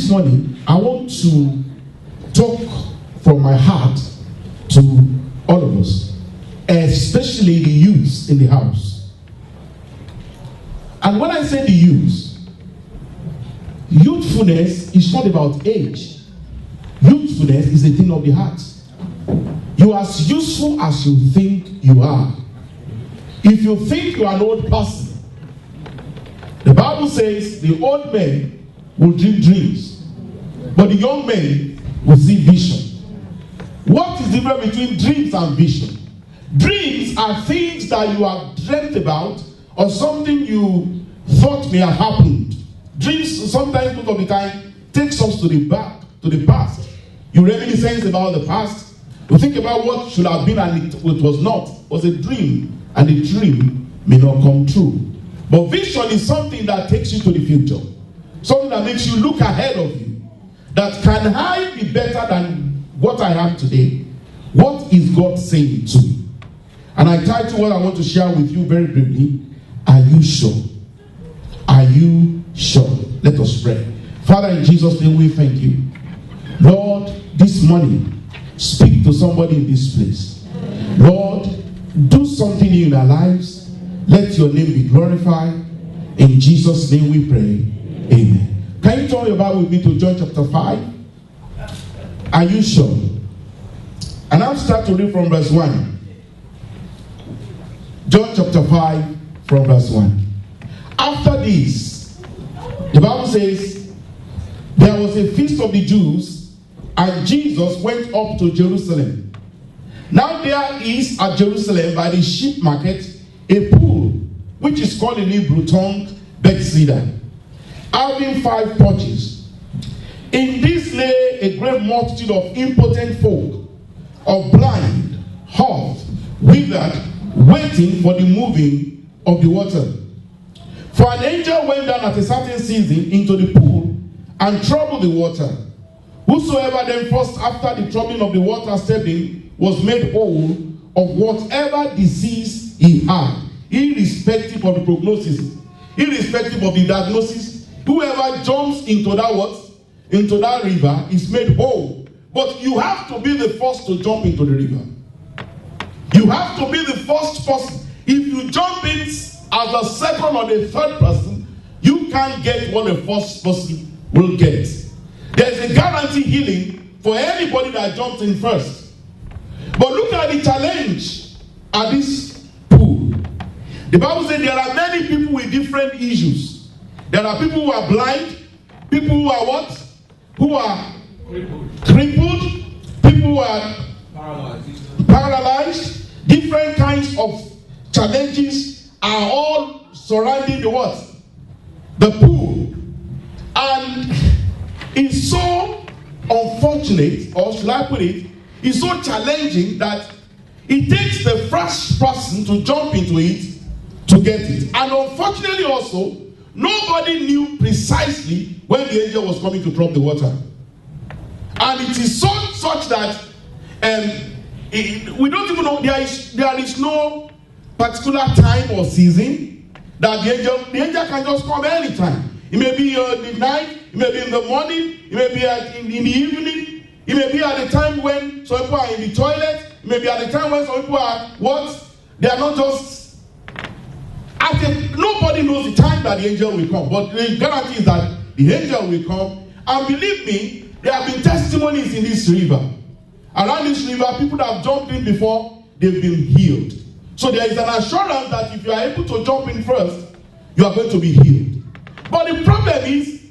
this morning, I want to talk from my heart to all of us, especially the youths in the house. And when I say the youths, youthfulness is not about age. Youthfulness is a thing of the heart. You are as useful as you think you are. If you think you are an old person, the Bible says the old men will dream dreams, but the young men will see vision. What is the difference between dreams and vision? Dreams are things that you have dreamt about or something you thought may have happened. Dreams sometimes, most of the time, takes us to the past. You reminisce about the past. You think about what should have been and it was not. It was a dream, and the dream may not come true. But vision is something that takes you to the future. Something that makes you look ahead of you. That can I be better than what I have today? What is God saying to me? And I title what I want to share with you very briefly. Are you sure? Are you sure? Let us pray. Father, in Jesus' name we thank you. Lord, this morning, speak to somebody in this place. Lord, do something in our lives. Let your name be glorified. In Jesus' name we pray. Amen. Can you turn your Bible with me to John chapter 5? Are you sure? And I'll start to read from verse 1. John chapter 5 from verse 1. After this, the Bible says, there was a feast of the Jews, and Jesus went up to Jerusalem. Now there is at Jerusalem by the sheep market a pool, which is called in Hebrew tongue Bethesda, having 5 porches. In this lay a great multitude of impotent folk, of blind, halt, withered, waiting for the moving of the water. For an angel went down at a certain season into the pool and troubled the water. Whosoever then first after the troubling of the water stepped in was made whole of whatever disease he had, irrespective of the prognosis, irrespective of the diagnosis. Whoever jumps into that what? Into that river is made whole. But you have to be the first to jump into the river. You have to be the first person. If you jump in as the second or the third person, you can't get what the first person will get. There's a guaranteed healing for anybody that jumps in first. But look at the challenge at this pool. The Bible says there are many people with different issues. There are people who are blind, people who are what? Who are crippled, people who are paralyzed. Different kinds of challenges are all surrounding the what? The pool. And it's so unfortunate, or should I put it, it's so challenging that it takes the first person to jump into it to get it. And unfortunately also, nobody knew precisely when the angel was coming to drop the water. And it is such that we don't even know, there is no particular time or season that the angel can just come anytime. It may be in the night, it may be in the morning, it may be in the evening, it may be at the time when some people are in the toilet, it may be at the time when some people are what? They are not just nobody knows the time that the angel will come, but the guarantee is that the angel will come. And believe me, there have been testimonies in this river. Around this river, people that have jumped in before, they've been healed. So there is an assurance that if you are able to jump in first, you are going to be healed. But the problem is,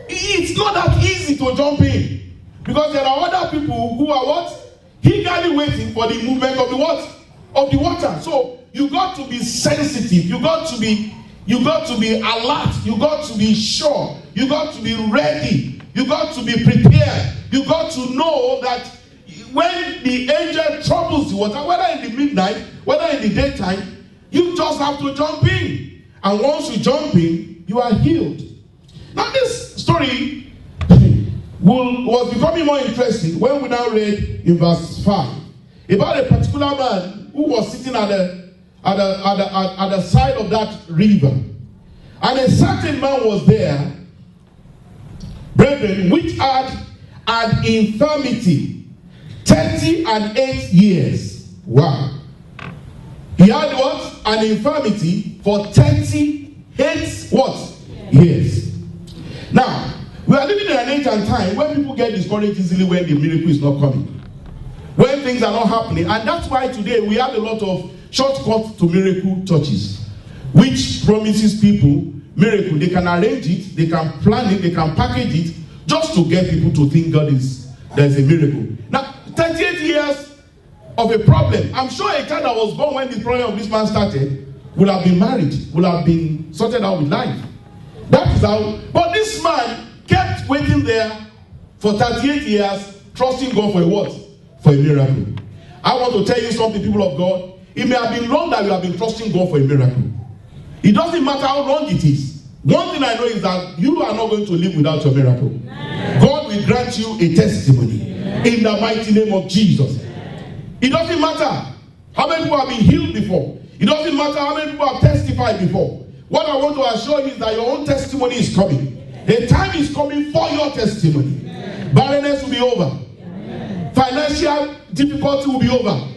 it's not that easy to jump in. Because there are other people who are what? Eagerly waiting for the movement of the what? Of the water. So you got to be sensitive. You got to be alert. You got to be sure. You got to be ready. You got to be prepared. You got to know that when the angel troubles the water, whether in the midnight, whether in the daytime, you just have to jump in. And once you jump in, you are healed. Now this story was becoming more interesting when we now read in verse 5 about a particular man who was sitting at the side of that river. And a certain man was there, brethren, which had an infirmity 38 years. Wow. He had what? An infirmity for 38 what? Years. Now, we are living in an age and time when people get discouraged easily when the miracle is not coming. When things are not happening. And that's why today we have a lot of shortcuts to miracle churches, which promises people miracle. They can arrange it, they can plan it, they can package it, just to get people to think there's a miracle. Now, 38 years of a problem. I'm sure a child that was born when the problem of this man started would have been married, would have been sorted out with life. That is how. But this man kept waiting there for 38 years, trusting God for a what? For a miracle. I want to tell you something, people of God. It may have been long that you have been trusting God for a miracle. It doesn't matter how long it is. One thing I know is that you are not going to live without your miracle. God will grant you a testimony in the mighty name of Jesus. It doesn't matter how many people have been healed before. It doesn't matter how many people have testified before. What I want to assure you is that your own testimony is coming. A time is coming for your testimony. Barrenness will be over. Financial difficulty will be over.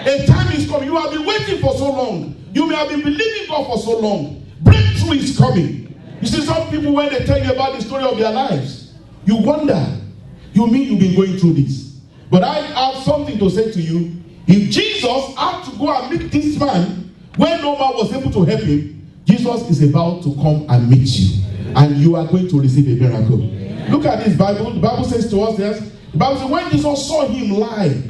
A time is coming. You have been waiting for so long. You may have been believing God for so long. Breakthrough is coming. You see, some people, when they tell you about the story of their lives, you wonder, you mean you've been going through this? But I have something to say to you. If Jesus had to go and meet this man, when no man was able to help him, Jesus is about to come and meet you. And you are going to receive a miracle. Look at this Bible. The Bible says to us, yes, the Bible says, when Jesus saw him lie,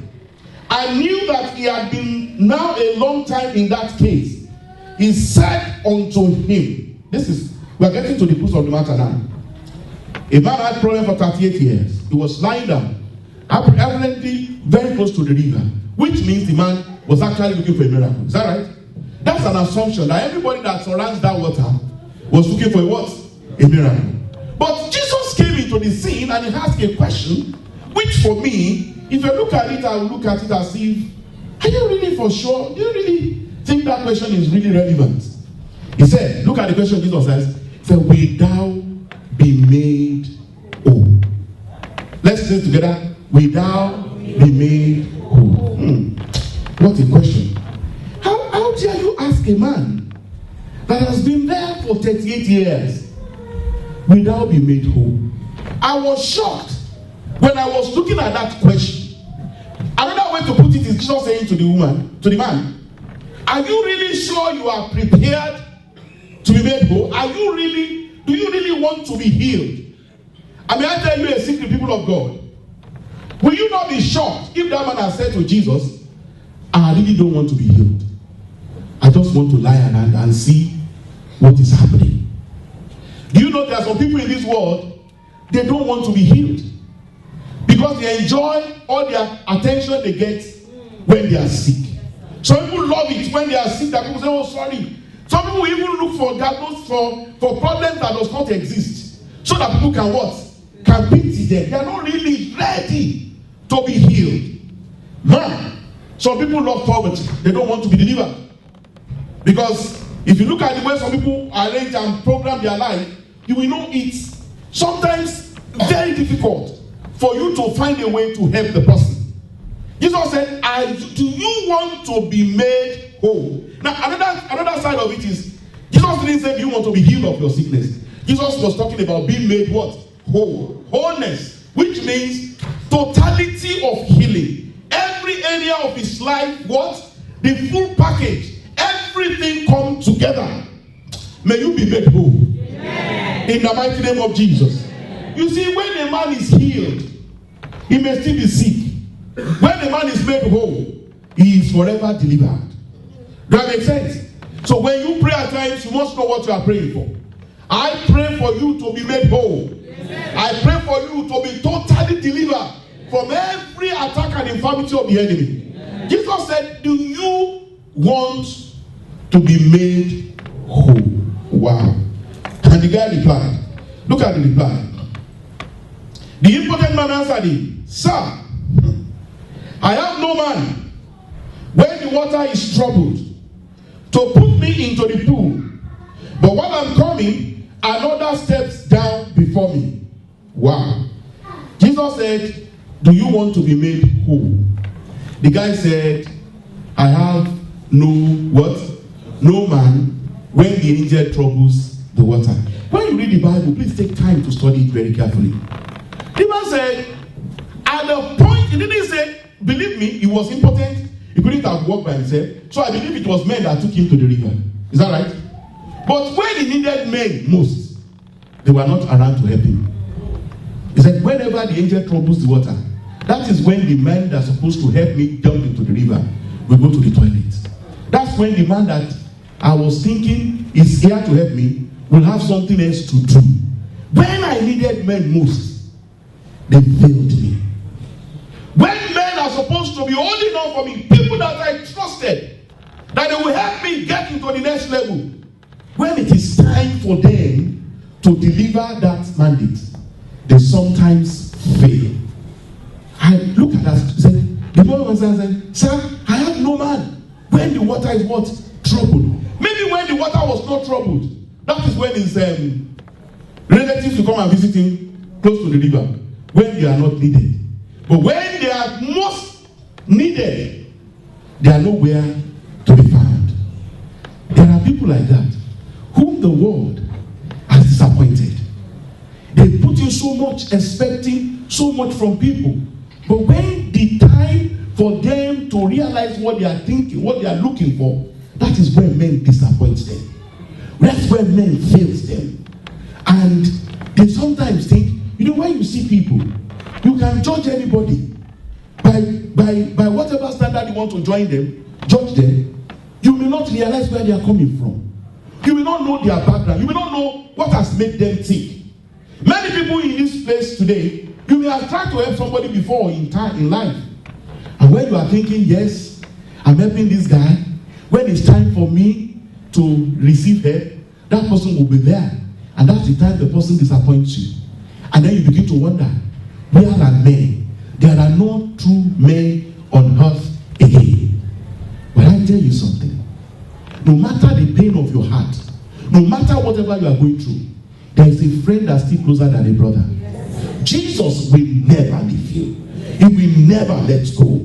and knew that he had been now a long time in that case, he said unto him, we are getting to the truth of the matter now. A man had problem for 38 years. He was lying down, evidently very close to the river, which means the man was actually looking for a miracle. Is that right? That's an assumption that everybody that surrounds that water was looking for a what? A miracle. But Jesus came into the scene and he asked a question, which for me, if I look at it, I will look at it as if, are you really for sure? Do you really think that question is really relevant? He said, look at the question Jesus says, he said, will thou be made whole? Let's say together, will thou be made whole? What a question. How dare you ask a man that has been there for 38 years, will thou be made whole? I was shocked when I was looking at that question. Another way to put it is Jesus saying to the man, are you really sure you are prepared to be made whole? Do you really want to be healed? I mean, I tell you a secret, people of God. Will you not be shocked if that man has said to Jesus, I really don't want to be healed. I just want to lie around and see what is happening. Do you know there are some people in this world, they don't want to be healed because they enjoy all the attention they get when they are sick. Some people love it when they are sick that people say, oh, sorry. Some people even look for diagnosis for problems that does not exist so that people can what? Can pity them. They are not really ready to be healed. Man, some people love poverty. They don't want to be delivered. Because if you look at the way some people arrange and program their life, you will know it's sometimes very difficult for you to find a way to help the person. Jesus said, do you want to be made whole? Now, another side of it is, Jesus didn't say, do you want to be healed of your sickness? Jesus was talking about being made what? Whole. Wholeness, which means totality of healing. Every area of his life, what? The full package. Everything come together. May you be made whole. Amen. In the mighty name of Jesus. Amen. You see, when a man is healed, he may still be sick. When a man is made whole, he is forever delivered. Does that make sense? So when you pray at times, you must know what you are praying for. I pray for you to be made whole. Amen. I pray for you to be totally delivered from every attack and infirmity of the enemy. Amen. Jesus said, do you want to be made whole? Wow. And the guy replied, look at the reply. The impotent man answered him, sir, I have no man when the water is troubled to put me into the pool. But while I'm coming, another steps down before me. Wow. Jesus said, do you want to be made whole? The guy said, I have no what? No man when the angel troubles the water. When you read the Bible, please take time to study it very carefully. The man said, at the point, he didn't say, believe me, he was impotent. He couldn't have walked by himself. So I believe it was men that took him to the river. Is that right? But when he needed men most, they were not around to help him. He said, whenever the angel troubles the water, That is when the man that's supposed to help me jump into the river will go to the toilet. That's when the man that I was thinking is here to help me will have something else to do. When I needed men most, they failed me. When men are supposed to be holding on for me, people that I trusted, that they will help me get into the next level, when it is time for them to deliver that mandate, they sometimes fail. I look at that, said, the boy said, sir, I have no man. When the water is what? Troubled. Maybe when the water was not troubled, that is when his relatives will come and visit him close to the river, when they are not needed. But when they are most needed, they are nowhere to be found. There are people like that, whom the world has disappointed. They put in so much, expecting so much from people. But when the time for them to realize what they are thinking, what they are looking for, that is when men disappoint them. That's when men fail them. And they sometimes think, when you see people, you can judge anybody by whatever standard you want to join them, judge them. You may not realize where they are coming from. You will not know their background. You will not know what has made them tick. Many people in this place today, you may have tried to help somebody before in life. And when you are thinking, yes, I'm helping this guy, when it's time for me to receive help, that person will be there. And that's the time the person disappoints you. And then you begin to wonder, where are men? There are no true men on earth again. But I tell you something. No matter the pain of your heart, no matter whatever you are going through, there is a friend that's still closer than a brother. Yes. Jesus will never leave you. He will never let go.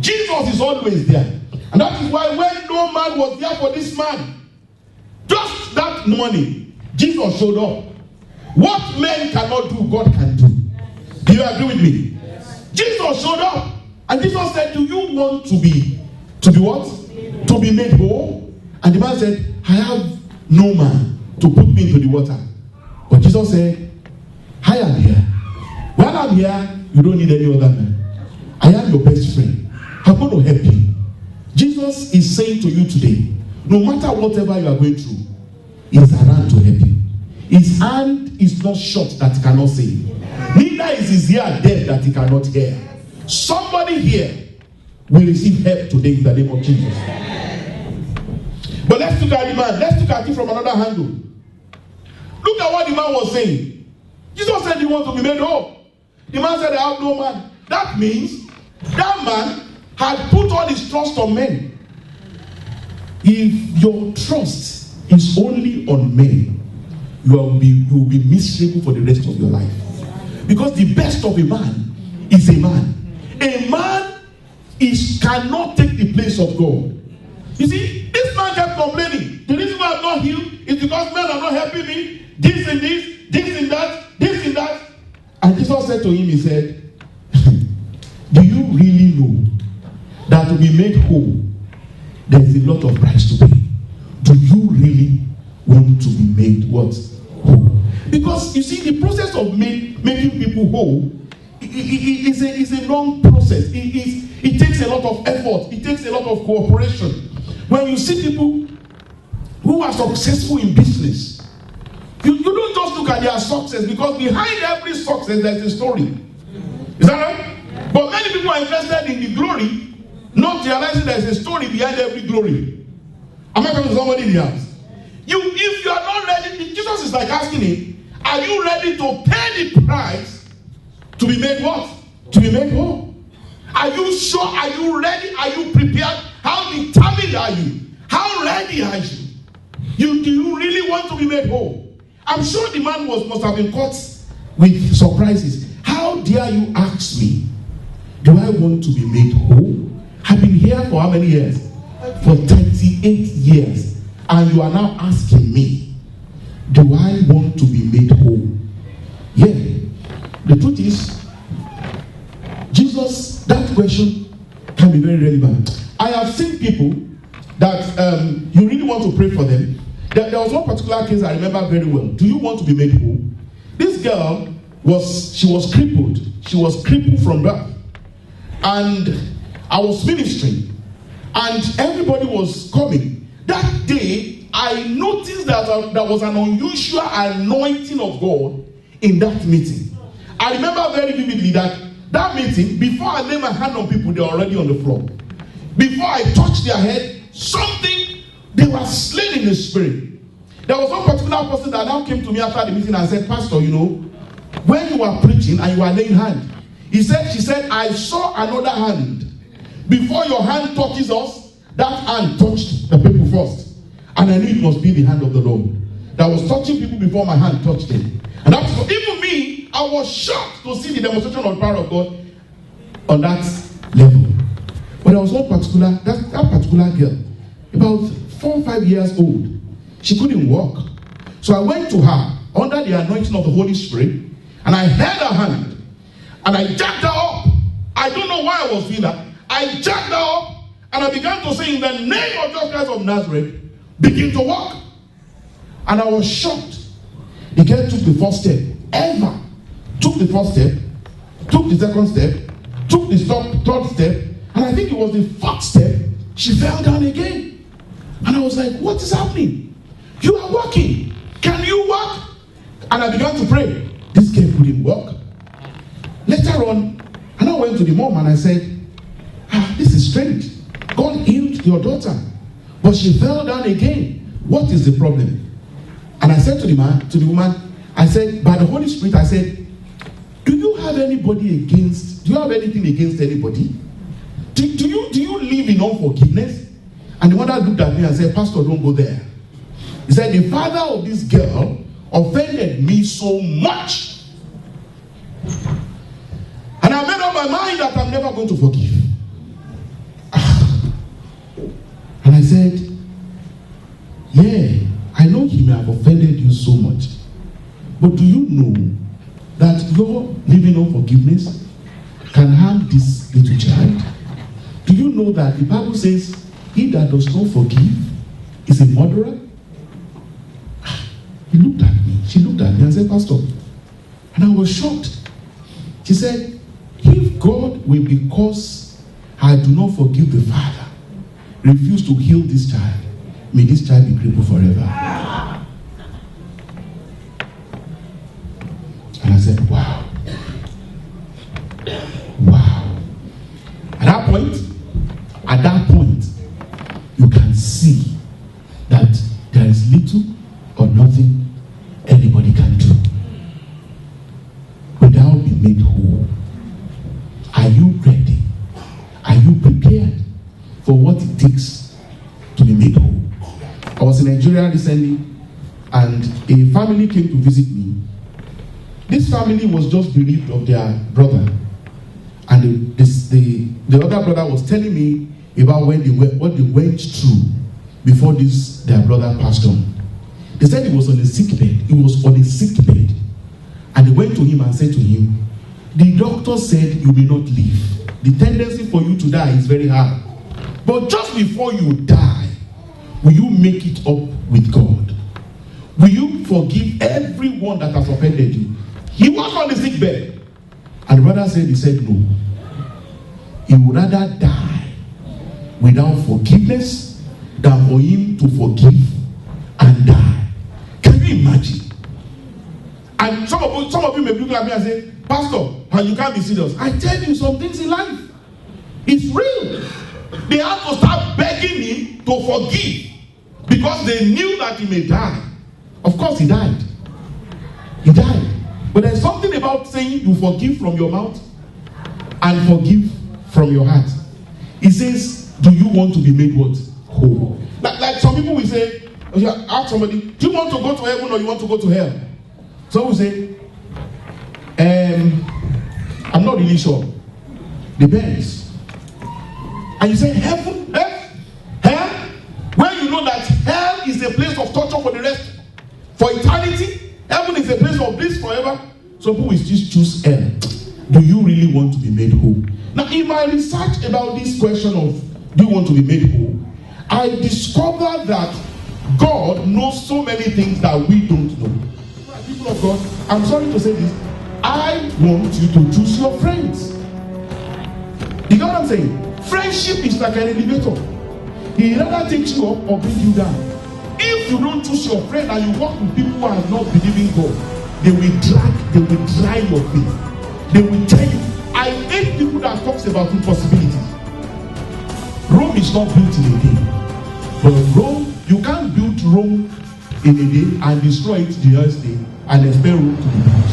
Jesus is always there. And that is why when no man was there for this man, just that morning, Jesus showed up. What men cannot do, God can do. Do you agree with me? Yes. Jesus showed up. And Jesus said, do you want to be what? To be made whole? And the man said, I have no man to put me into the water. But Jesus said, I am here. While I'm here, you don't need any other man. I am your best friend. I'm going to help you. Jesus is saying to you today, no matter whatever you are going through, he is around to help you. His hand is not short that he cannot save. Neither is his ear dead that he cannot hear. Somebody here will receive help today in the name of Jesus. But let's look at the man. Let's look at it from another angle. Look at what the man was saying. Jesus said, you want to be made whole. The man said, I have no man. That means that man had put all his trust on men. If your trust is only on men, you will be miserable for the rest of your life. Because the best of a man is a man. A man cannot take the place of God. You see, this man kept complaining. The reason why I'm not healed is because men are not helping me. This and this, this and that, this and that. And Jesus said to him, he said, do you really know that to be made whole, there is a lot of price to pay? Do you really want to be made what? Whole? Because you see, the process of making people whole is a long process. It takes a lot of effort. It takes a lot of cooperation. When you see people who are successful in business, you don't just look at their success, because behind every success there's a story. Is that right? But many people are interested in the glory, not realizing there's a story behind every glory. Am I talking to somebody in the house? If you are not ready, Jesus is like asking him, are you ready to pay the price to be made what? To be made whole? Are you sure? Are you ready? Are you prepared? How determined are you? How ready are you? Do you really want to be made whole? I'm sure the man must have been caught with surprises. How dare you ask me, do I want to be made whole? I've been here for how many years? For 38 years. And you are now asking me, do I want to be made whole? Yeah. The truth is, Jesus, that question can be very relevant. I have seen people that you really want to pray for them. There was one particular case I remember very well. Do you want to be made whole? This girl was crippled. She was crippled from birth. and I was ministering, and everybody was coming. That day, I noticed that there was an unusual anointing of God in that meeting. I remember very vividly that meeting, before I lay my hand on people, they were already on the floor. Before I touched their head, they were slain in the spirit. There was one particular person that now came to me after the meeting and said, Pastor, when you were preaching and you were laying hand, she said, I saw another hand. Before your hand touches us, that hand touched the people first. And I knew it must be the hand of the Lord that was touching people before my hand touched them. And that's even me, I was shocked to see the demonstration of the power of God on that level. But there was one particular, that particular girl, about 4 or 5 years old. She couldn't walk. So I went to her under the anointing of the Holy Spirit, and I held her hand, and I jacked her up. I don't know why I was doing that. I jacked her up, and I began to say, in the name of Jesus Christ of Nazareth, begin to walk. And I was shocked. The girl took the first step ever. Took the first step, took the second step, took the third step, and I think it was the fourth step, she fell down again. And I was like, what is happening? You are walking. Can you walk? And I began to pray. This girl couldn't walk. Later on, and I went to the mom and I said, this is strange. God healed your daughter, but she fell down again. What is the problem? And I said to the woman, I said, by the Holy Spirit, I said, do you have anything against anybody? Do you live in unforgiveness? And the mother looked at me and said, Pastor, don't go there. He said, the father of this girl offended me so much. And I made up my mind that I'm never going to forgive. And I said, yeah, I know he may have offended you so much. But do you know that your living unforgiveness can harm this little child? Do you know that the Bible says, he that does not forgive is a murderer? He looked at me. She looked at me and said, Pastor. And I was shocked. She said, if God will, because I do not forgive the Father, refuse to heal this child, may this child be crippled forever. And I said, wow. Wow. At that point, you can see that there is little or nothing anybody can do without being made whole. Are you ready? Are you prepared for what it takes to be made whole? I was in Nigeria recently, and a family came to visit me. This family was just bereaved of their brother, and the other brother was telling me about what they went through before their brother passed on. They said he was on a sick bed. He was on a sick bed, and they went to him and said to him, the doctor said you may not live. The tendency for you to die is very high. But just before you die, will you make it up with God? Will you forgive everyone that has offended you? He was on the sick bed. And the brother said, he said no. He would rather die without forgiveness than for him to forgive and die. Can you imagine? And some of you may look at me and say, Pastor, and you can't be serious. I tell you some things in life. It's real. They had to start begging him to forgive because they knew that he may die. Of course, he died. He died. But there's something about saying you forgive from your mouth and forgive from your heart. He says, do you want to be made what? Whole. Like some people will say, ask somebody, do you want to go to heaven or you want to go to hell? Some will say, I'm not really sure. Depends. And you say, heaven? Hell? When you know that hell is a place of torture for the rest, for eternity, heaven is a place of bliss forever. Some people will just choose hell. Do you really want to be made whole? Now, in my research about this question of, do you want to be made whole? I discovered that God knows so many things that we don't know. People of God, I'm sorry to say this, I want you to choose your friends. The what I'm saying? Friendship is like an elevator. He rather takes you up or bring you down. If you don't choose your friend and you walk with people who are not believing God, they will dry your faith. They will tell you. I hate people that talks about impossibilities. Rome is not built in a day. But Rome, you can't build Rome in a day and destroy it the next day and expect Rome to be built.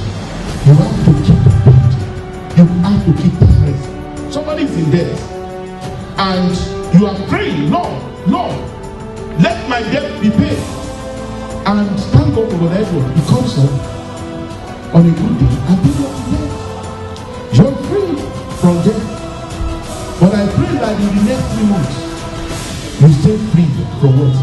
You have to keep the faith. You have to keep the faith. Somebody is in debt and you are praying, Lord, let my debt be paid. And thank God for the effort. It comes up on a good day and people are dead. You're free from death. But I pray that in the next 3 months, you stay free from what?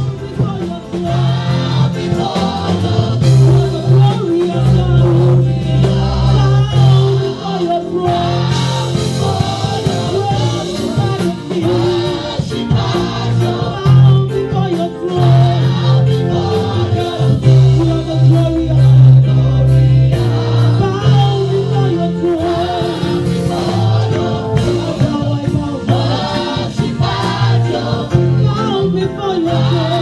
Before you